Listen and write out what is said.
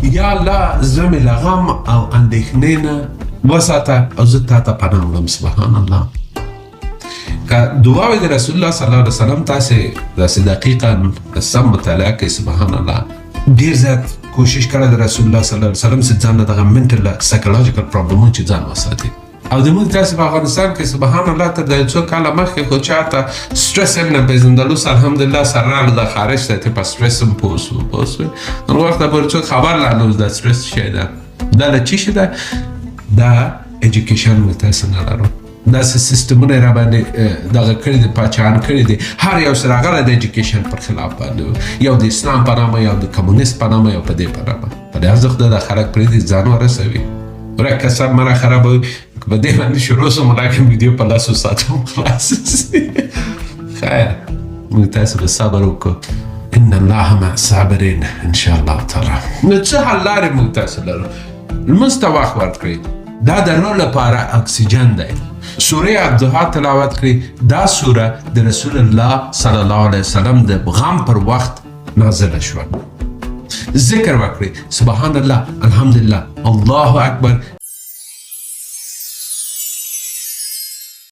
یا الله زه مې له غم او اندېښنې نه وساته او زه تا ته پناه وړم. سبحان الله. که دعاوې د رسول الله صلی الله علیه وسلم تاسې داسې دقیقا سم مطالعه کوئ، سبحان الله، ډېر زیات کوشش کړی د رسول الله صلی الله علیه وسلم چې ځان له دغه منټل سایکولوژیکل پرابلمونو چې ځان وساتي. او د موږ تاسې په افغانستان کې سبحان الله تر د یو څو کاله مخکې خو چاته سټرس هم نه پېژندلو، الحمدلله سره راغله د خارج ته چې په سټرس هم پوه شو. هر وخته پورې څوک خبر لا نه د سټرس شی ده. دا له څه شي ده؟ دا ایجوکیشن موږ تاسې نه لرو. داسې سیستمونه یې راباندې دغه کړي دي، پاچاهان کړي دي. هر یو سره راغلی د ایجوکیشن پر خلاف باندې، یو د اسلام په نامه، یو د کمونیست په نامه، یو په دې په نامه. په دې ارزښت د خلک پرېږدي ځان ورسوي. ورک کسب مرا خرابوي. په دې باندې شروع شو ملاکم ویډیو په لاسو ساتم خلاص. خیر موږ تاسو به صبر وکړو. ان الله مع الصابرین ان شاء الله تعالی. نو څه حل لارې موږ تاسو لرو؟ لمونځ ته وخت ورکړئ. دا د روح لپاره اکسیجن دی. سوره الضحی تلاوت کړئ. دا سوره د رسول الله صلی الله علیه وسلم د غم پر وخت نازله شوه. ذکر وکړئ. سبحان الله، الحمدلله، الله اکبر،